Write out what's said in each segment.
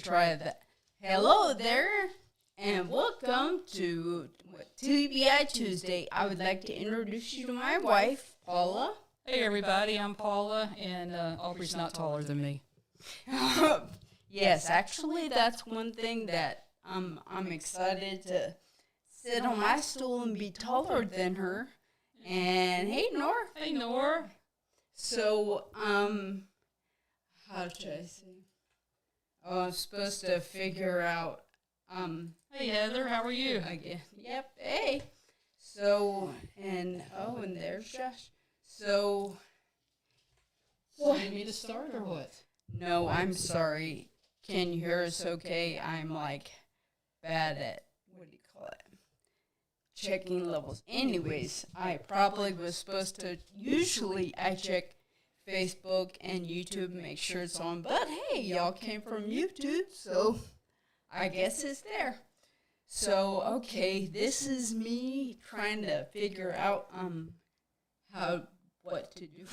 try that. Hello there, and welcome to TBI Tuesday. I would like to introduce you to my wife, Paula. Hey everybody, I'm Paula, and Aubrey's not taller than me. Yes, actually, that's one thing that I'm excited to sit on my stool and be taller than her. And hey, Nor. Hey Nor. So, how should I say? Oh, I'm supposed to figure out, Hey Heather, how are you? again. Yep, hey. So, and there's Josh. So, So you need me to start or what? no, I'm sorry. Can you hear us okay? I'm like bad at, what do you call it? Checking levels. Anyways, I probably was supposed to, usually I check Facebook and YouTube, make sure it's on. But hey, y'all came from YouTube, so I guess it's there. So okay, this is me trying to figure out what to do.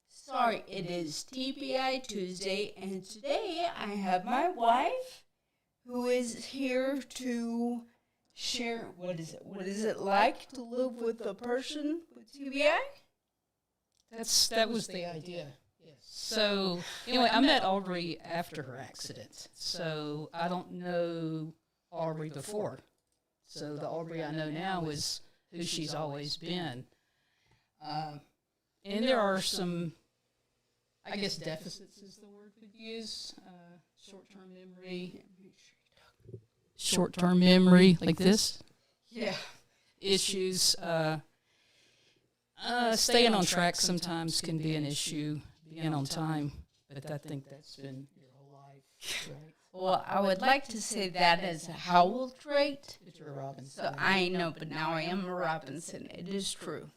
Sorry, it is TBI Tuesday, and today I have my wife, who is here to share. What is it like to live with a person with TBI? That was the idea. Yes. So anyway, I met Aubrey after her accident. So I don't know Aubrey before. So the Aubrey I know now is who she's always been. And there are some, I guess, deficits is the word we'd use. Short-term memory, like this. Yeah. Issues. Staying on track sometimes can be an issue, being on time, but I think that's been your whole life, right? Well, I would like to say that as a Howell trait. But you're a Robinson. So I know, but now I am a Robinson. It is true.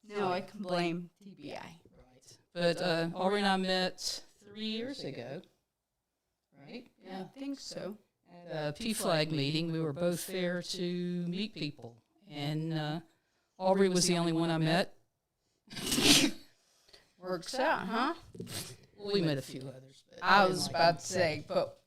No, I can blame TBI. Right. But Aubrey and I met 3 years ago, right? Yeah, I think so. At a PFLAG meeting. We were both there to meet people, and Aubrey was the only one I met. Works out, huh? We met a few others. But I was about to say, but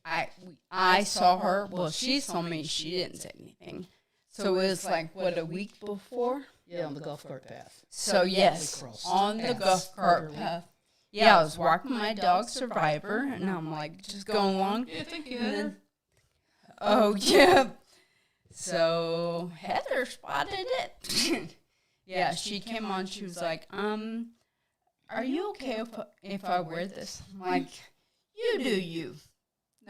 I saw her. Well, she saw me. She didn't say anything. So it was like, what, a week before? Yeah, on the golf cart path. So yes, on the golf cart path. Yeah, I was walking my dog Survivor, and I'm like just going along. Yeah, thank you, Heather. Oh yeah. So Heather spotted it. Yeah, she came on. She was like, are you okay if I wear this? I'm like, you do you.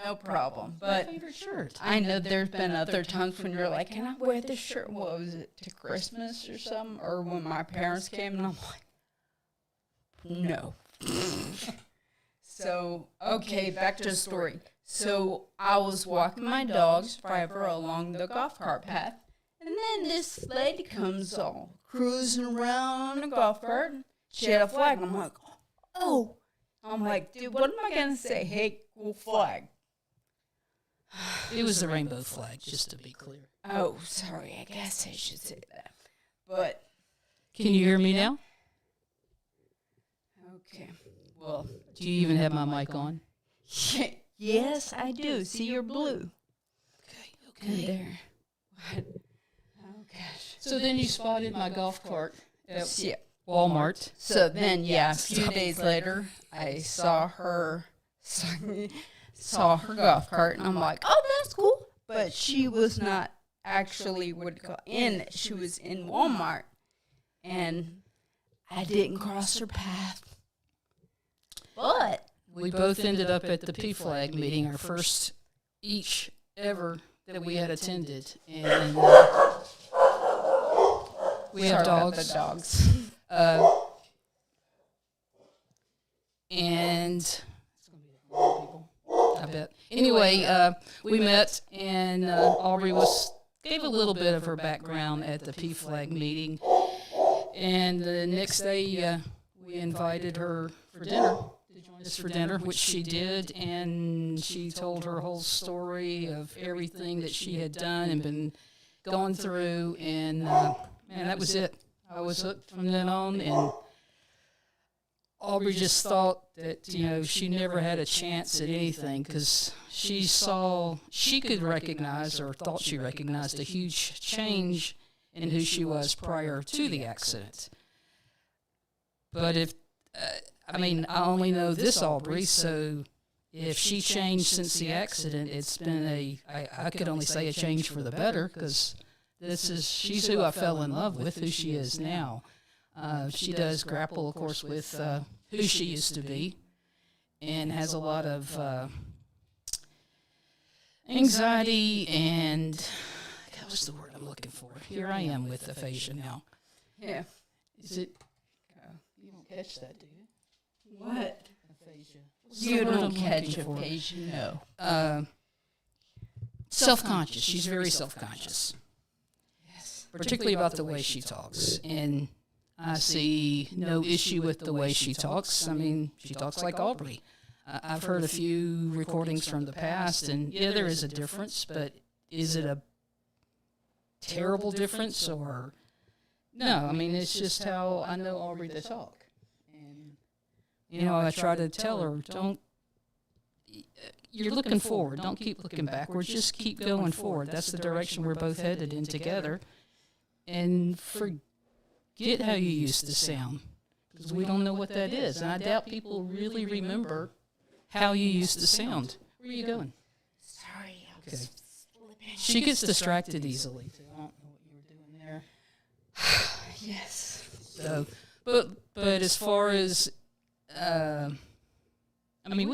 No problem. But My favorite shirt. I know there's been other times when you're like, can I wear this shirt? What was it, to Christmas or something? Or when my parents came, and I'm like, no. So, okay, back to the story. So I was walking my dog, Survivor, along the golf cart path. And then this lady comes all cruising around on a golf cart. She had a flag. I'm like, oh. I'm like, dude, what am I going to say? Hey, cool flag. It was the rainbow flag, just to be clear. Oh, sorry. I guess I should say that. But Can you hear me now? okay. Well, Do you even have my mic on? yes, I do. See, you're blue. Okay. There. What? Oh gosh. So then you spotted my golf cart at Yeah. Walmart. So then, yeah, a few days later, I saw her golf cart, and I'm like, oh, that's cool. But she was not actually in it. She was in Walmart, and I didn't cross her path. But We both ended up at the PFLAG meeting, our first each ever that we had attended, and we have sorry about the dogs. dogs. And I bet. Anyway, we met, and Aubrey gave a little bit of her background at the PFLAG meeting, and the next day we invited her for dinner. To join us for dinner, which she did, and she told her whole story of everything that she had done and been going through, and man, that was it. I was hooked from then on, and Aubrey just thought that, she never had a chance at anything because she could recognize or thought she recognized a huge change in who she was prior to the accident. But I only know this Aubrey, so if she changed since the accident, it's been I could only say a change for the better because she's who I fell in love with, who she is now. She does grapple, of course, with who she used to be and has a lot of anxiety and, God, what's the word I'm looking for? Here I am with aphasia now. Yeah. Is it? You don't catch that, do you? What? Aphasia. You don't catch aphasia, no. Self-conscious. She's very self-conscious. Yes. Particularly about the way she talks. And I see no issue with the way she talks. I mean, she talks like Aubrey. I've heard a few recordings from the past, and yeah, there is a difference, but is it a terrible difference or... No, I mean, it's just how I know Aubrey to talk. And, I try to tell her, you're looking forward. Don't keep looking backwards. Just keep going forward. That's the direction we're both headed in together. And forget how you used to sound, because we don't know what that is. And I doubt people really remember how you used to sound. Where are you going? Sorry, I was Okay. slipping. She gets distracted easily. So I don't know what you were doing there. Yes. So, but as far as, we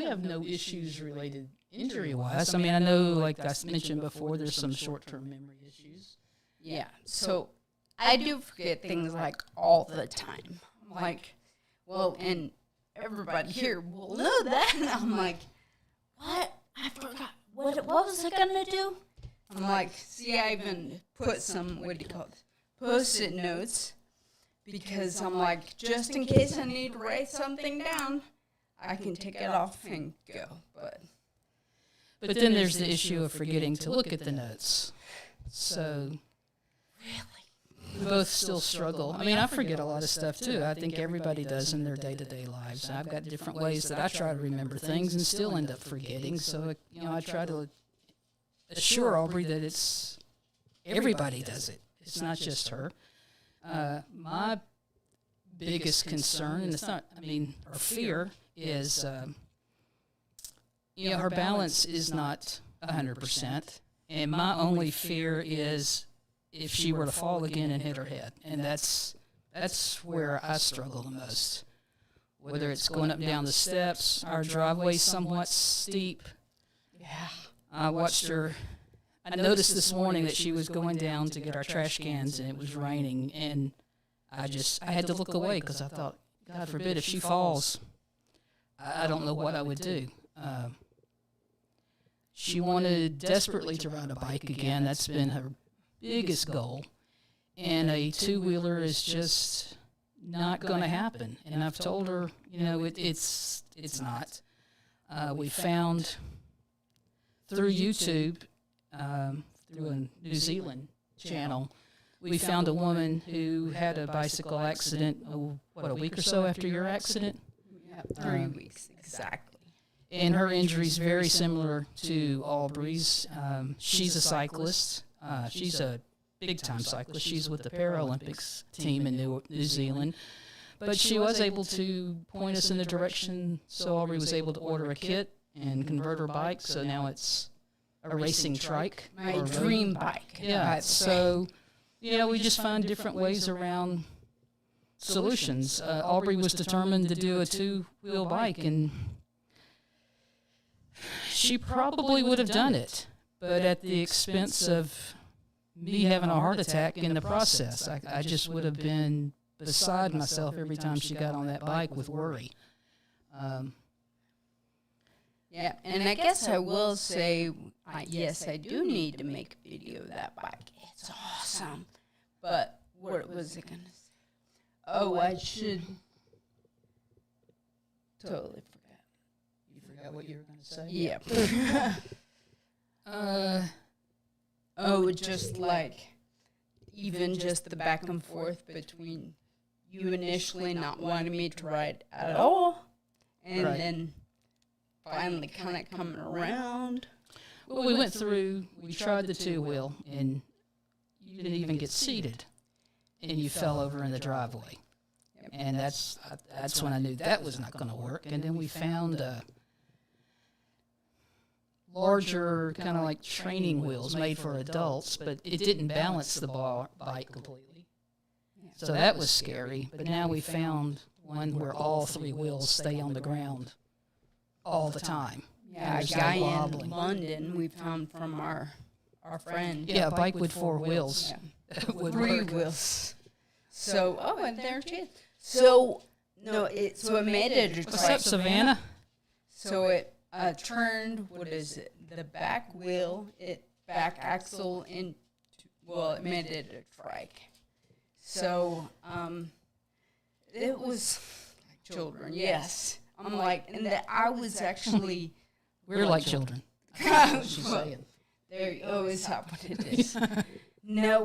have no issues related injury-wise. I mean, I know, like I mentioned before, there's some short-term memory issues. Yeah, so I do forget things like all the time. I'm like, well, and everybody here will know that. And I'm like, what? I forgot. What was I going to do? I'm like, see, I even put some, Post-it notes, because I'm like, just in case I need to write something down, I can take it off and go. But then there's the issue of forgetting to look at the notes. So we both still struggle. I mean, I forget a lot of stuff too. I think everybody does in their day-to-day lives. I've got different ways that I try to remember things and still end up forgetting. So, I try to assure Aubrey that everybody does it. It's not just her. My biggest concern, and it's not, or fear, is, her balance is not 100%. And my only fear is if she were to fall again and hit her head. And that's where I struggle the most. Whether it's going up and down the steps, our driveway's somewhat steep. Yeah. I watched her. I noticed this morning that she was going down to get our trash cans, and it was raining, and I had to look away because I thought, God forbid, if she falls, I don't know what I would do. She wanted desperately to ride a bike again. That's been her biggest goal, and a two-wheeler is just not going to happen. And I've told her, it's not. We found through YouTube, through a New Zealand channel, we found a woman who had a bicycle accident, a week or so after your accident? Yeah, 3 weeks, exactly. And her injury is very similar to Aubrey's. She's a cyclist. She's a big-time cyclist. She's with the Paralympics team in New Zealand. But she was able to point us in the direction, so Aubrey was able to order a kit and convert her bike, so now it's a racing trike. My dream bike. Yeah, so, we just find different ways around solutions. Aubrey was determined to do a two-wheel bike, and she probably would have done it, but at the expense of me having a heart attack in the process. I just would have been beside myself every time she got on that bike with worry. Yeah, and I guess I will say, yes, I do need to make a video of that bike. It's awesome. But what was it going to say? Oh, I should... Totally forgot. You forgot what you were going to say? Yeah. Just like, even just the back and forth between you initially not wanting me to ride at all, and Right. then finally kind of coming around. Well, we went through, we tried the two-wheel, and you didn't even get seated, and you fell over in the driveway. Yep. And that's when I knew that was not going to work. And then we found larger kind of like training wheels made for adults, but it didn't balance the bike completely. So that was scary. But now we found one where all three wheels stay on the ground all the time. Yeah, a there's no guy in wobbling. London we found from our friend. Yeah, a bike with four wheels Yeah. would Three work. wheels. So, and there she is. So, no, it made it a What's up, Savannah? So it turned, what is it, the back wheel, back axle, it made it a trike. So, it was like children, yes. I'm like, and I was actually... We're like children. Well, She's saying. there you go, is that what it is? No,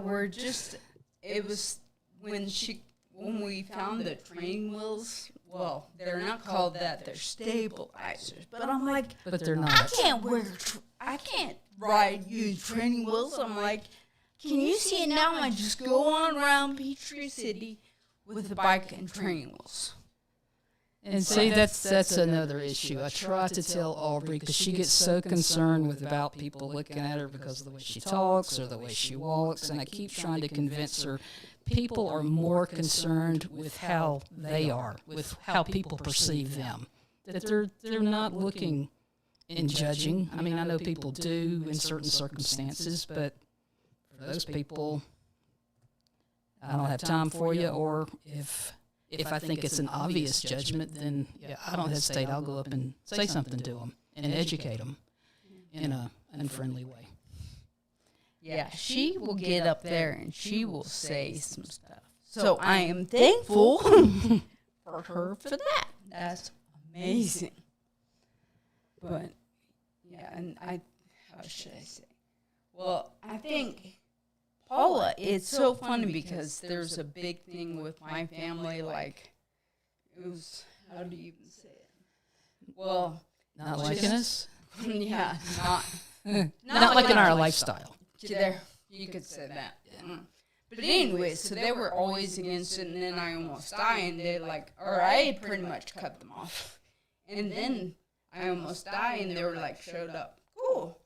it was when we found the training wheels, well, they're not called that, they're stabilizers. But I'm like, But they're I not. I can't use training wheels. I'm like, can you see it now? I just go on around Peachtree City with the bike and training wheels. And see, that's another issue. I try to tell Aubrey because she gets so concerned about people looking at her because of the way she talks or the way she walks, and I keep trying to convince her people are more concerned with how they are, with how people perceive them. That they're not looking and judging. I mean, I know people do in certain circumstances, but for those people, I don't have time for you, or if I think it's an obvious judgment, then I don't hesitate. I'll go up and say something to them and educate them in an unfriendly way. Yeah, she will get up there and she will say some stuff. So I am thankful for her for that. That's amazing. But, yeah, and how should I say? Well, I think, Paula, it's so funny because there's a big thing with my family, like, it was, how do you even say it? Well, Not liking us? yeah, Not liking our lifestyle. there, you could say that. But anyway, so they were always against it, and then I almost died, and they or I pretty much cut them off. And then I almost died, and they were showed up. Cool.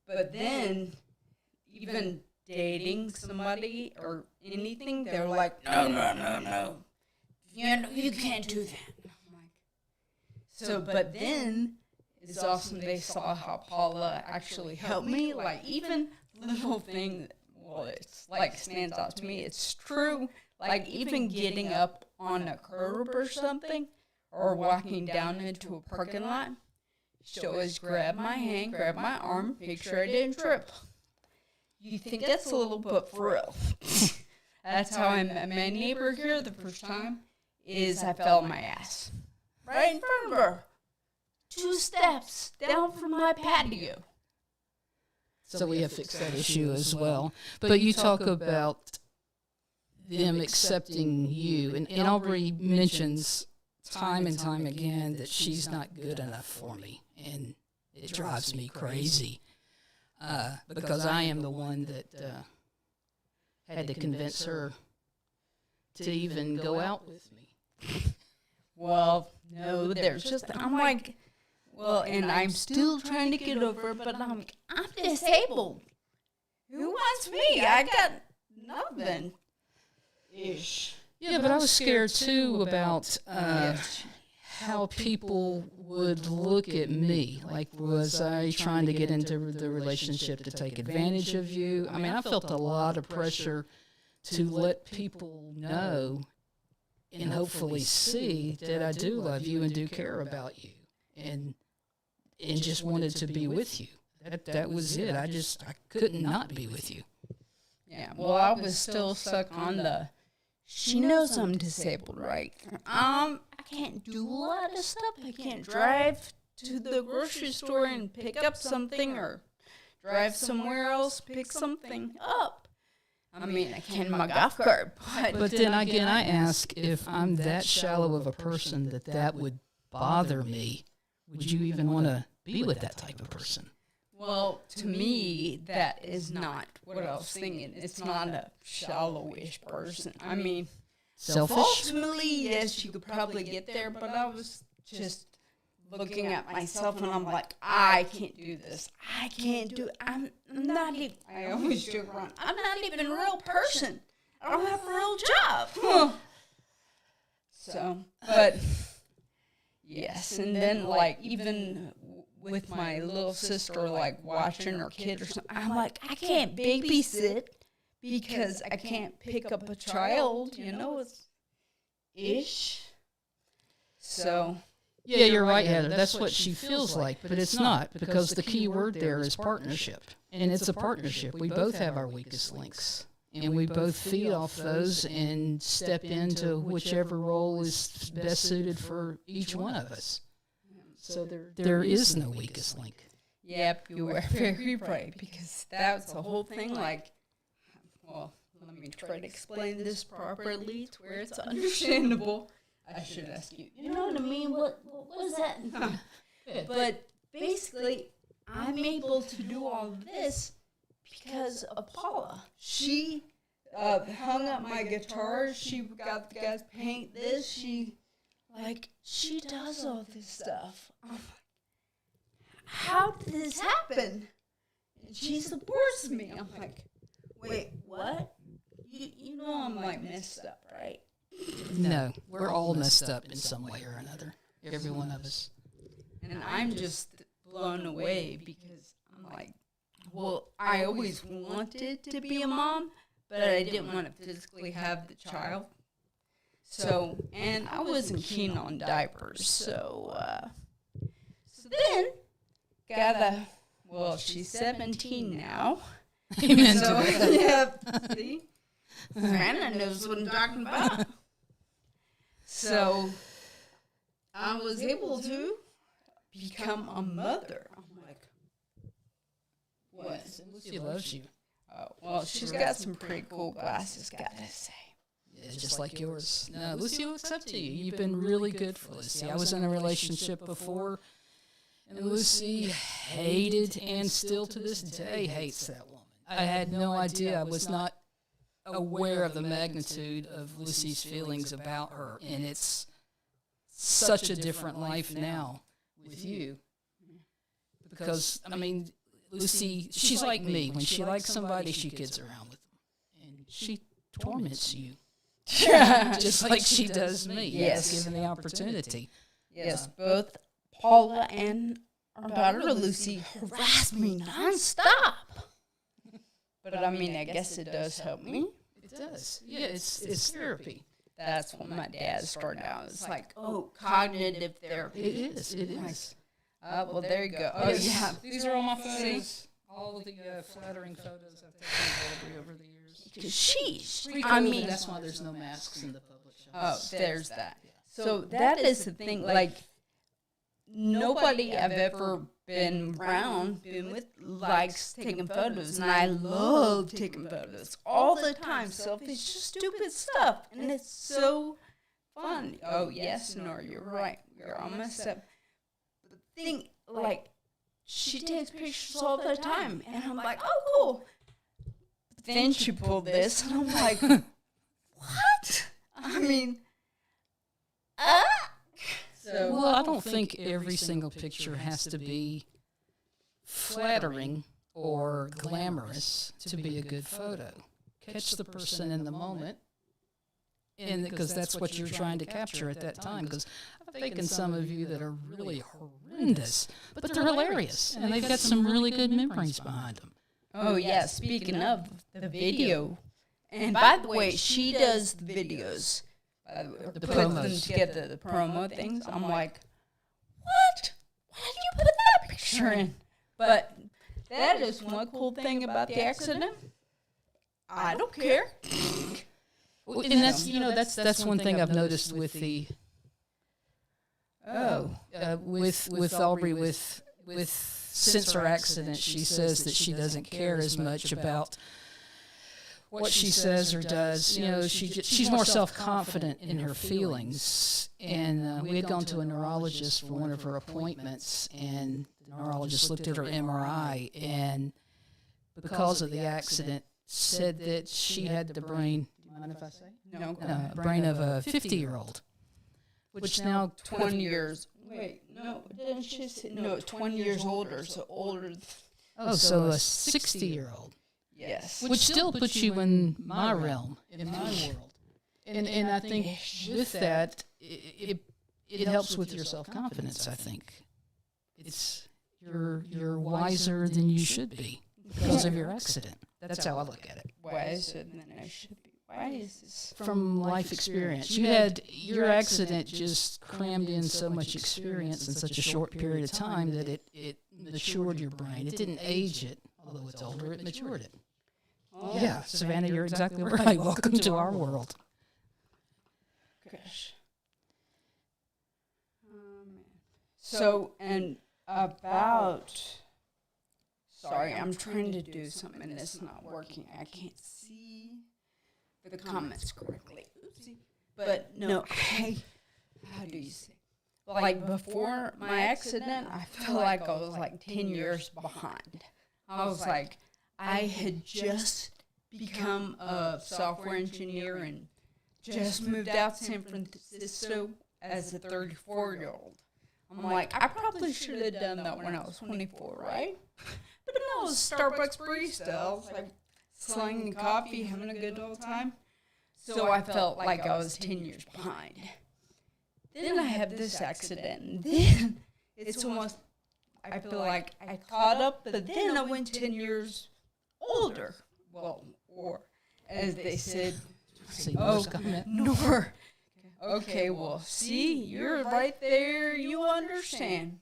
But then, even dating somebody or anything, they were like, no. You can't do that. I'm like, so, but then, it's awesome they saw how Paula actually helped me, even little thing, it's stands out to me. It's true. Even getting up on a curb or something, or walking down into a parking lot, she always grab my hand, grab my arm, make sure I didn't trip. You think that's a little bit for real. That's how I met my neighbor here the first time, is I fell on my ass. Right in front of her. 2 steps down from my patio. So we have fixed that issue as well. But you talk about them accepting you. And Aubrey mentions time and time again that she's not good enough for me. And it drives me crazy because I am the one that had to convince her to even go out with me. Well, no, there's just, I'm like, well, and I'm still trying to get over it, but I'm disabled. Who wants me? I got nothing. Ish. Yeah, but I was scared too about how people would look at me. Was I trying to get into the relationship to take advantage of you? I mean, I felt a lot of pressure to let people know and hopefully see that I do love you and do care about you. And just wanted to be with you. That was it. I could not be with you. Yeah, well, I was still stuck on she knows I'm disabled, right? I can't do a lot of stuff. I can't drive to the grocery store and pick up something, or drive somewhere else, pick something up. I mean, I can in my golf cart, But then again, I ask, if I'm that shallow of a person that would bother me, would you even want to be with that type of person? well, to me, that is not what I was thinking. It's not a shallowish person. I mean, Selfish? ultimately, yes, you could probably get there, but I was just looking at myself and I'm like, I can't do this. I can't do it. I'm not even, I always joke around, I'm not even a real person. I don't have a real job. So, but yes, and then like even with my little sister, like watching her kid or something, I'm like, I can't babysit because I can't pick up a child, you know, it's ish. So, Yeah, you're right, Heather. That's what she feels like, but it's not, because the key word there is partnership. And it's a partnership. We both have our weakest links, and we both feed off those and step into whichever role is best suited for each one of us. So there is no weakest link. yep, you were very right, because that's the whole thing. Like, well, let me try to explain this properly to where it's understandable. I should ask you. You know what I mean? What is that? But basically, I'm able to do all of this because of Paula. She hung up my guitar. She got the guys to paint this. She does all this stuff. I'm like, how did this happen? And she supports me. I'm like, wait, what? You know I'm like messed up, right? No, we're all messed up in some way or another. Every one of us. And I'm just blown away because I'm like, well, I always wanted to be a mom, but I didn't want to physically have the child. So, and I wasn't keen on diapers. So then, well, she's 17 now. Amen So, to that. yeah, see? Hannah knows what I'm talking about. So, I was able to become a mother. I'm like, what? Lucy loves you. Oh, well, she's got some pretty cool glasses, gotta say. Yeah, just like yours. No, Lucy looks up to you. You've been really good for Lucy. I was in a relationship before, and Lucy hated, and still to this day hates, that woman. I had no idea. I was not aware of the magnitude of Lucy's feelings about her, and it's such a different life now with you. Because, I mean, Lucy, she's like me. When she likes somebody, she gets around with them, and she torments you. Just like she does me. Yes. Given the opportunity. Yes, both Paula and our daughter Lucy harass me nonstop. But I mean, I guess it does help me. It does. Yeah, it's therapy. That's what my dad started out. It's like, oh, cognitive therapy. It is. Well, there you go. Oh, yeah. These are all my photos. All of the flattering photos I've taken of Aubrey over the years. I mean, that's why there's no masks in the public shows. Oh, there's that. So that is the thing. Like, nobody I've ever been with, likes taking photos, and I love taking photos all the time. Selfies, just stupid stuff, and it's so fun. Oh yes, Nora, you're right. You're almost up. The thing, like, she takes pictures all the time, and I'm like, oh cool. But then she pulled this, and I'm like, what? I mean, So, well, I don't think every single picture has to be flattering or glamorous to be a good photo. Catch the person in the moment, and because that's what you're trying to capture at that time. Because I've taken some of you that are really horrendous, but they're hilarious, and they've got some really good memories behind them. oh yeah, speaking of the video, and by the way, she does the videos. The Puts them promos. together, the promo things. I'm like, what? Why did you put that picture in? But that is one cool thing about the accident. I don't care. Well, and that's one thing I've noticed with the with Aubrey with since her accident. She says that she doesn't care as much about what she says or does. You know, she's more self-confident in her feelings. And we had gone to a neurologist for one of her appointments, and the neurologist looked at her MRI, and because of the accident, said that she had the brain. Do you mind if I say? No. Brain of a 50-year-old, which now 20 years. Wait, no, didn't she say? No, 20 years older, so older. so a 60-year-old. Yes. Which still puts you in my realm, in my world. And I think with that, it helps with your self-confidence, I think. You're wiser than you should be because of your accident. That's how I look at it. Wiser than I should be. Why is this? From life experience. You had your accident just crammed in so much experience in such a short period of time that it matured your brain. It didn't age it, although it's older, it matured it. Oh, Yeah, Savannah, you're exactly right. Welcome to our world. Gosh. So, and about, sorry, I'm trying to do something and it's not working. I can't see the comments correctly. Oopsie. But no, how do you say? Like before my accident, I felt like I was like 10 years behind. I was like, I had just become a software engineer and just moved out to San Francisco as a 34-year-old. I'm like, I probably should have done that when I was 24, right? But no, I was a Starbucks barista. I was like slinging coffee, having a good old time. So I felt like I was 10 years behind. Then I have this accident, and then it's almost, I feel like I caught up, but then I went 10 years older. Well, or as they said, nor. Okay, well, see, you're right there. You understand.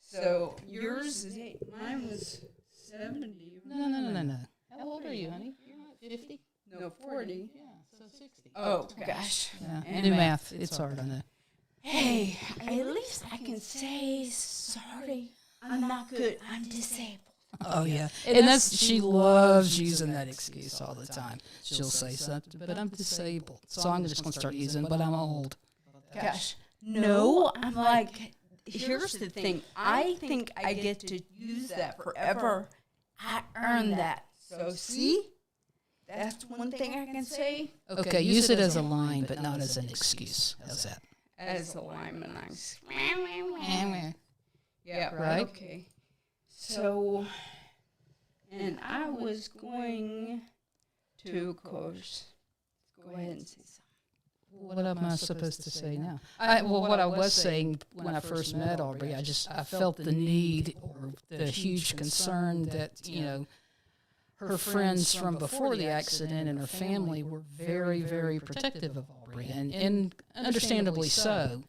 So yours is 8. Mine was 70. No. How old are you, honey? You're not 50? No, 40. Yeah, so 60. Oh, gosh. Yeah. And New math, it's hard, I know. Hey, at least I can say sorry. I'm not good. I'm disabled. Oh, yeah. And she loves using that excuse all the time. She'll say something, but I'm disabled. So I'm just going to start using, but I'm old. Gosh. No, I'm like, here's the thing. I think I get to use that forever. I earned that. So see? That's one thing I can say. Okay, use it as a line, but not as an excuse. How's that? As a lineman, Yeah, right? Okay. So, and I was going to, of course, go ahead and say something. What am I supposed to say now? What I was saying when I first met Aubrey, I felt the need or the huge concern that, her friends from before the accident and her family were very, very protective of Aubrey, and understandably so.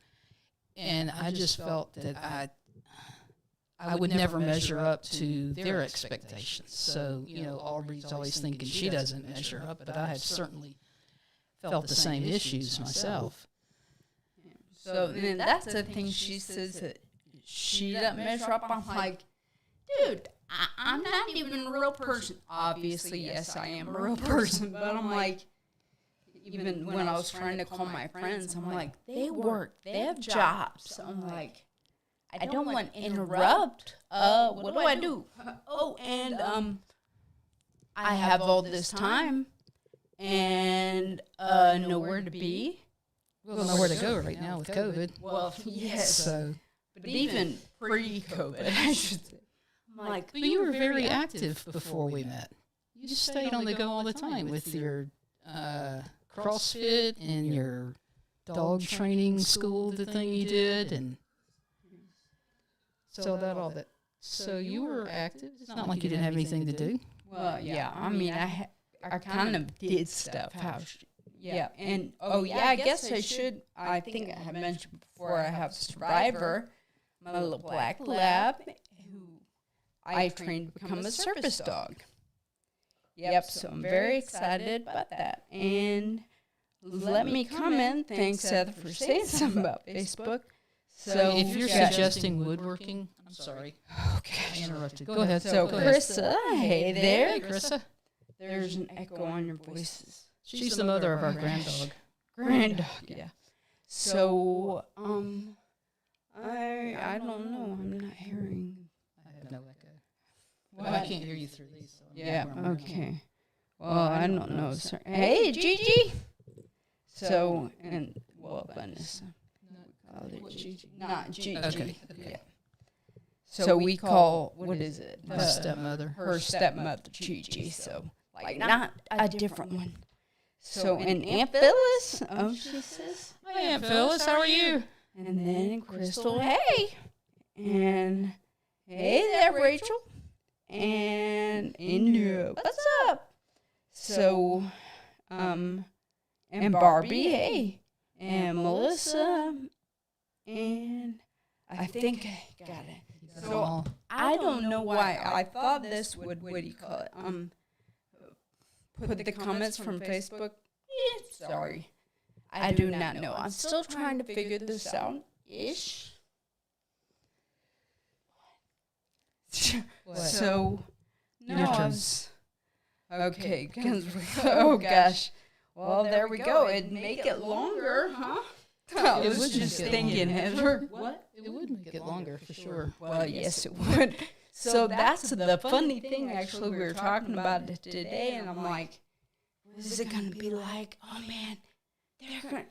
And I just felt that I would never measure up to their expectations. So, Aubrey's always thinking she doesn't measure up, but I had certainly felt the same issues myself. So then that's the thing she says that she doesn't measure up. I'm like, dude, I'm not even a real person. Obviously, yes, I am a real person, but I'm like, even when I was trying to call my friends, I'm like, they work, they have jobs. I'm like, I don't want to interrupt. What do I do? Oh, and I have all this time and nowhere to be. Well, nowhere to go right now with COVID. Well, yes. So, but even pre-COVID, I should say. I'm like, but you were very active before we met. You just stayed on the go all the time with your CrossFit and your dog training school, the thing you did, and so that. So you were active. It's not like you didn't have anything to do. Well, yeah. I mean, I kind of did stuff. Yeah, and I guess I should. I think I had mentioned before. I have Survivor, my little black lab, who I trained to become a service dog. Yep, so I'm very excited about that. And let me comment. Thanks, Seth, for saying something about Facebook. So if you're suggesting woodworking, I'm sorry. Okay. I interrupted. Go ahead. So Krista, hey there. Hey, Krista. there's an echo on your voices. She's the mother of our granddog. Granddog, yeah. So, I don't know. I'm not hearing. I have no echo. What? I can't hear you through these. So Yeah, okay. Well, I don't know. Sorry. Hey, Gigi! So, and, well, Vanessa. Not Gigi. Okay. Yeah. So we call, what is it? My stepmother. Her stepmother, Gigi. So, like, not a different one. So, and Aunt Phyllis, she says. Hi, Aunt Phyllis. How are you? And then Crystal, hey. And, hey there, Rachel. And India, what's up? So, and Barbie, hey. And Melissa. And I think I got it. So I don't know why I thought this would, what do you call it? Put the comments from Facebook. Sorry. I do not know. I'm still trying to figure this out. Ish. What? So, no, Your I turn. was, okay, oh gosh. Well, there we go. It'd make it longer, huh? I It was would just make it thinking, longer. Heather. What? It would make it longer for sure. Well, yes, it would. So that's the funny thing, actually. We were talking about it today, and I'm like, what is it going to be like? Oh, man, they're going to.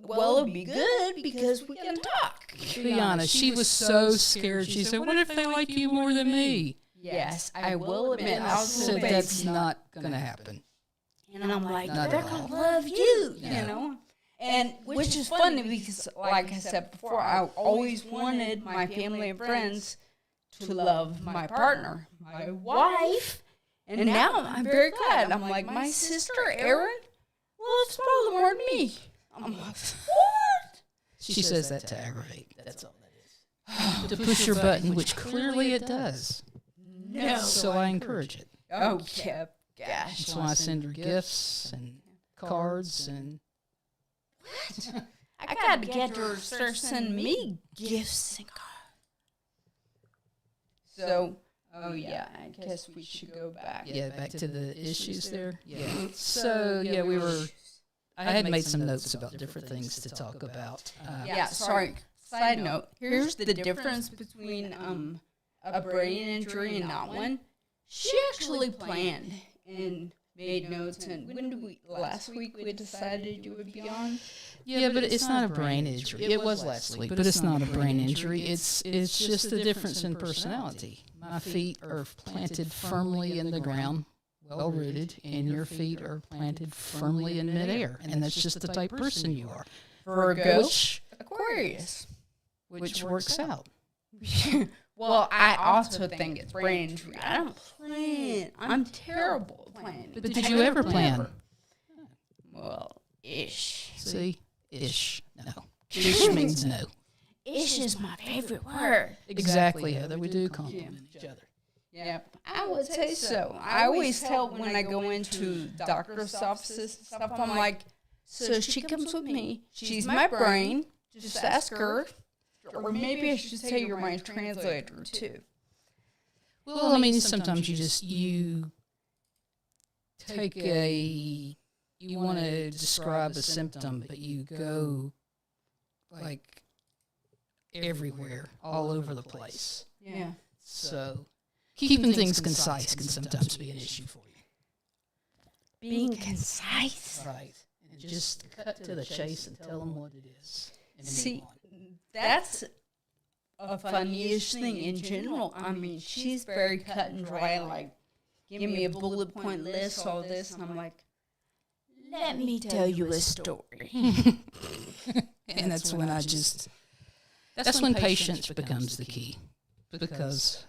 Well, it'll be good because we can talk. To be honest, she was so scared. She said, "What if they like you more than me?" Yes, I will admit, I was a said little that's baby. not going to happen. And I'm like, Not they're at all. going to love you, No. you know? And which is funny because, like I said before, I always wanted my family and friends to love my partner, my wife. And now I'm very glad. I'm like, my sister, Erin, loves Paula more than me. I'm like, what? She says that to aggravate. That's all that is. To push your button, which clearly it does. No. So I encourage it. Oh, yeah, gosh. That's why I send her gifts and cards and. I got to get her to start sending me gifts and cards. So, oh yeah, I guess we should go back. Yeah, back to the issues there. Yeah. So yeah, we were. I had made some notes about different things to talk about. Yeah, sorry. Side note, here's the difference between a brain injury and not one. She actually planned and made notes, and when did we, last week we decided you would be on? Yeah, but it's not a brain injury. It was last week, but it's not a brain injury. It's just a difference in personality. My feet are planted firmly in the ground, well rooted, and your feet are planted firmly in midair, and that's just the type of person you are. Virgo, Which Aquarius. works out. Well, I also think it's brain injury. I don't plan. I'm terrible at planning. But did you ever plan? Well, ish. See, ish. No, ish means no. Ish is my favorite word. Exactly, Heather. We do compliment each other. Yep, I would say so. I always tell when I go into doctor's offices and stuff, I'm like, so she comes with me. She's my brain. Just ask her. Or maybe I should say you're my translator, too. Well, I mean, sometimes you take you want to describe a symptom, but you go like everywhere, all over the place. Yeah. So keeping things concise can sometimes be an issue for you. Being concise. Right. And just cut to the chase and tell them what it is. And move See, on. that's a funny-ish thing in general. I mean, she's very cut and dry, like, give me a bullet point list, all this, and I'm like, let me tell you a story. And that's when I just, that's when patience becomes the key. Because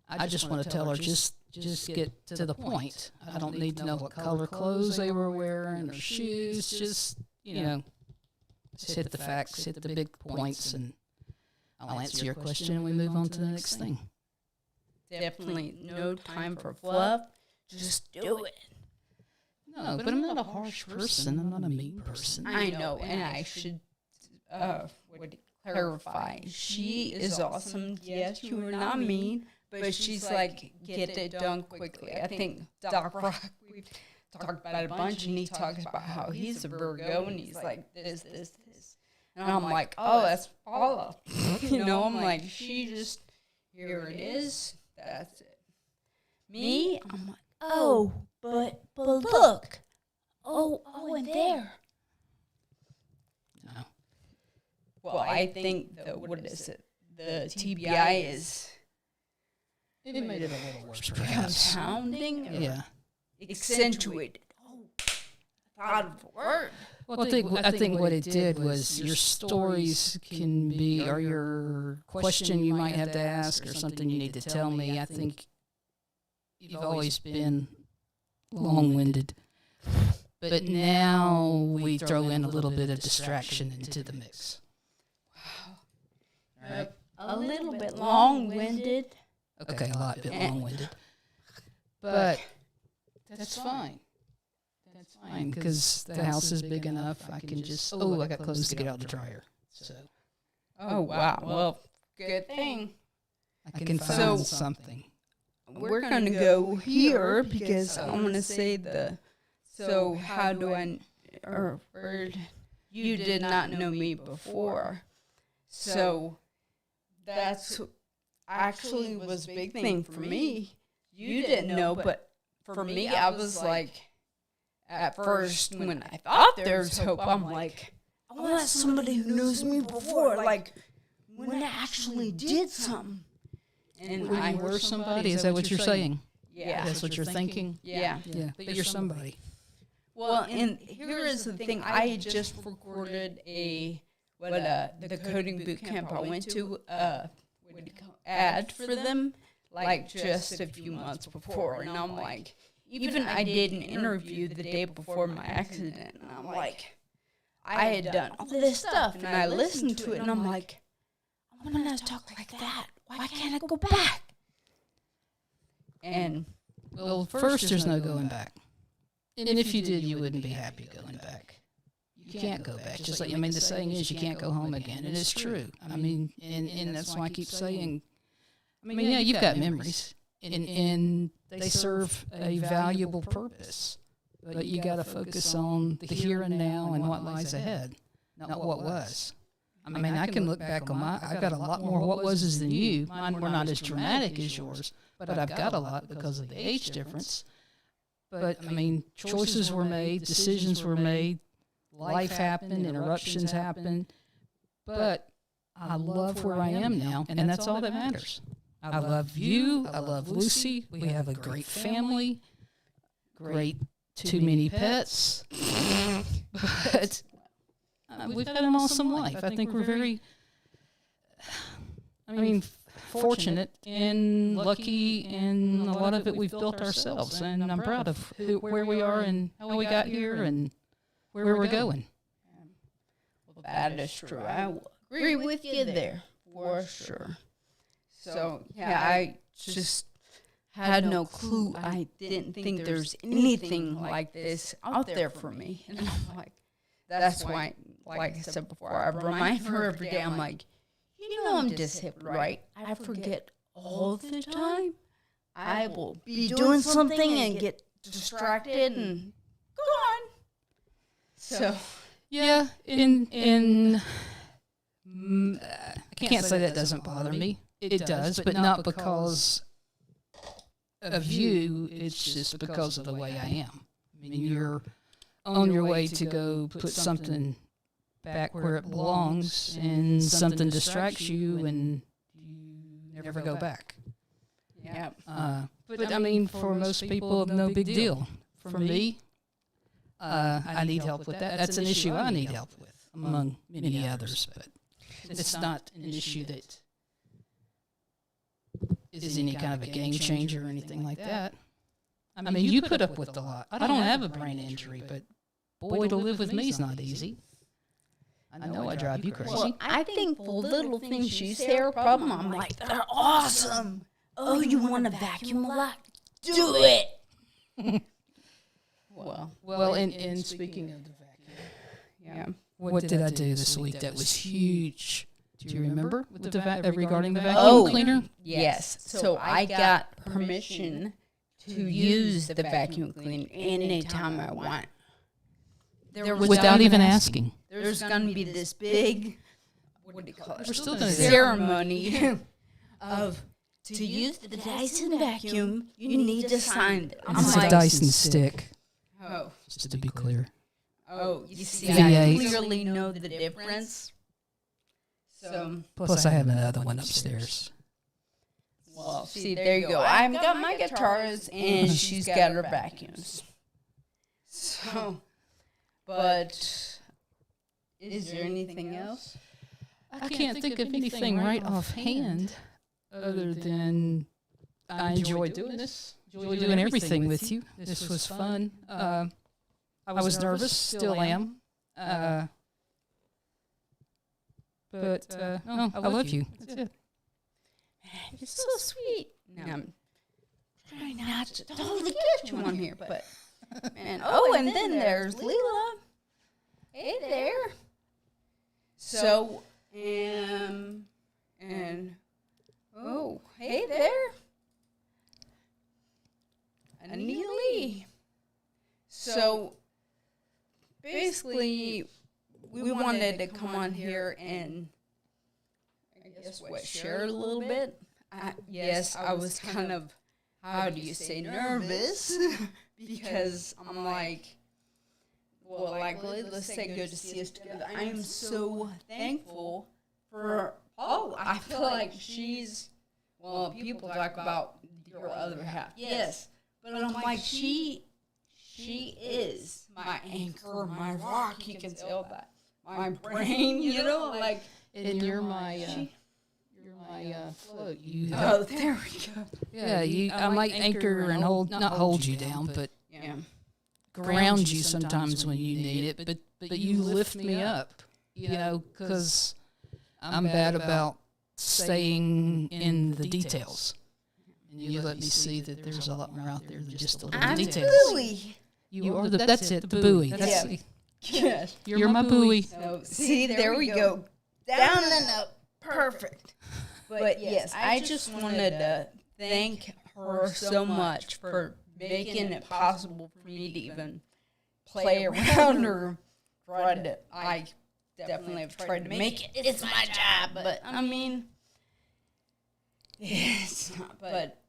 I just want to tell her, just get to the point. I don't need to know what color clothes they were wearing or shoes. Just, just hit the facts, hit the big points, and I'll answer your question and we move on to the next thing. Definitely no time for fluff. Just do it. No, but I'm not a harsh person. I'm not a mean person. I know, and I should clarify. She is awesome. Yes, you are not mean, but she's like, get it done quickly. I think Doc Rock, we've talked about it a bunch, and he talks about how he's a Virgo, and he's like, this. And I'm like, oh, that's Paula. You know, I'm like, she just, here it is, that's it. Me, I'm like, Oh, but look. Oh, and there. No. well, I think what is it? The TBI is It made it a little worse, perhaps. compounding, or Yeah. accentuated. Oh, thought of a word. Well, I think what it did was your stories can be, or your question you might have to ask, or something you need to tell me. I think you've always been long-winded, but now we throw in a little bit of distraction into the mix. Right? A little bit long-winded. Okay, a lot bit long-winded, but that's fine. That's fine, because the house is big enough. I can just, I got clothes to get out of the dryer. So Oh, wow. Well, good thing. I can find something. We're going to go here because I want to say so how do I, or you did not know me before. So that's actually was a big thing for me. You didn't know, but for me, I was like, at first, when I thought there was hope, I'm like, I want somebody who knows me before, like, when I actually did something. And When you were somebody, is that what you're saying? Yeah. That's what you're thinking? Yeah. Yeah, but you're somebody. Well, and here is the thing. I had just recorded the coding boot camp I went to, ad for them, like just a few months before. And I'm like, even I did an interview the day before my accident. And I'm like, I had done all this stuff, and I listened to it, and I'm like, I want to talk like that. Why can't I go back? And Well, first, there's no going back. And if you did, you wouldn't be happy going back. You can't go back. Just like, the saying is, you can't go home again. And it's true. I mean, and that's why I keep saying, yeah, you've got memories. And they serve a valuable purpose. But you got to focus on the here and now and what lies ahead, not what was. I can look back on I've got a lot more what was's than you. Mine were not as dramatic as yours, but I've got a lot because of the age difference. But, choices were made, decisions were made, life happened, interruptions happened. But I love where I am now, and that's all that matters. I love you. I love Lucy. We have a great family, great too many pets. But we've had an awesome life. I think we're very, fortunate and lucky, and a lot of it we've built ourselves. And I'm proud of where we are and how we got here and where we're going. well, that is true. I will agree with you there for sure. So, yeah, I just had no clue. I didn't think there's anything like this out there for me. And I'm like, that's why, like I said before, I remind her every day, I'm like, you know I'm disabled, right? I forget all the time. I will be doing something and get distracted and gone. So, Yeah, I can't say that doesn't bother me. It does, but not because of you. It's just because of the way I am. You're on your way to go put something back where it belongs, and something distracts you, and you never go back. yeah. But for most people, no big deal. For me, I need help with that. That's an issue I need help with, among many others. But it's not an issue that is any kind of a game changer or anything like that. You put up with a lot. I don't have a brain injury, but boy, to live with me is not easy. I know I drive you crazy. Well, I think the little things you say are a problem. I'm like, they're awesome. Oh, you want to vacuum a lot? Do it. Well, and speaking of the vacuum, Yeah. what did I do this week that was huge? Do you remember with regarding the vacuum Oh, cleaner? Yes. So I got permission to use the vacuum cleaner anytime I want. Without even asking. There's going to be this big, what do you call it? We're still gonna do it. Ceremony of to use the Dyson vacuum. You need to sign it. I'm It's a like, Dyson stick, oh, just to be clear. you see, V8. I clearly know the difference. So, Plus, I have another one upstairs. well, see, there you go. I've got my guitars, and she's got her vacuums. So, but is there anything else? I can't think of anything right offhand other than I enjoy doing this. Enjoy doing everything with you. This was fun. I was nervous, still am. But no, I love you. That's it. You're so sweet. No, I'm trying not to totally get you on here, but man. Oh, and then there's Leela. Hey there. So, and oh, hey there, Anita Lee. So, basically, we wanted to come on here and, I guess, share a little bit. Yes, I was kind of, how do you say, nervous, because I'm like, well, like, let's say good to see us together. I am so thankful for Paula. I feel like she's, well, people talk about your other half. Yes, but I'm like, she is my anchor, my rock. You can tell that. My brain, you know, like. And you're my float. Oh, there we go. Yeah, I might anchor and not hold you down, but Yeah. ground you sometimes when you need it. But you lift me up, you know, because I'm bad about staying in the details. And you let me see that there's a lot more out there than just the little details. Absolutely. You are that's it, the buoy. That's Yeah. Yes. You're my buoy. So, see, there we go. Down and up. Perfect. But yes, I just wanted to thank her so much for making it possible for me to even play around or try to. I definitely have tried to make it. It's my job, but I mean, it's not. But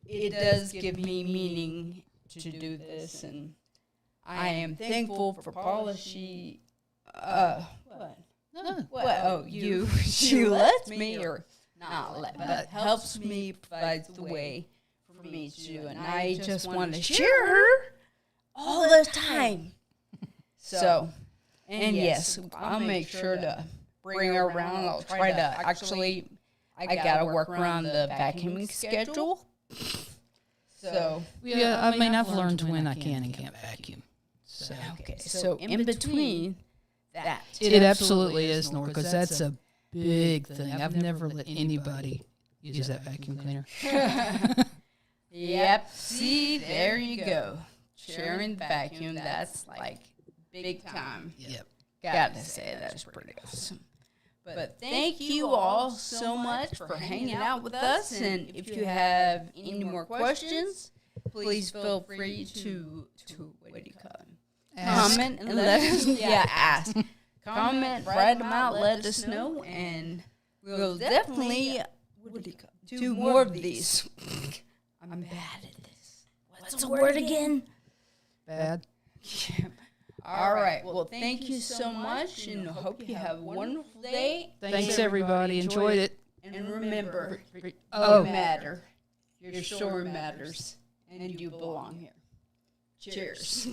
it does give me meaning to do this, and I am thankful for Paula. She, what? What? Oh, you. She lets me, or not let, but helps me, provides the way for me to do. And I just want to share her all the time. So, and yes, I'll make sure to bring her around. I'll try to actually. I gotta work around the vacuuming schedule. So Yeah, I mean, I've learned when I can and can't vacuum. So okay. So in between that, it absolutely is, Nora, because that's a big thing. I've never let anybody use that vacuum cleaner. Yep. See, there you go. Sharing vacuum. That's like big time. Yep. Got to say that's pretty awesome. But thank you all so much for hanging out with us. And if you have any more questions, please feel free to what do you call it? Ask. Comment and let us ask. Comment, write them out, let us know, and we'll definitely do more of these. I'm bad at this. What's the word again? Bad. All right. Well, thank you so much, and hope you have a wonderful day. Thanks, everybody. Enjoyed it. And remember, Oh. you matter. Your story matters, and you belong here. Cheers.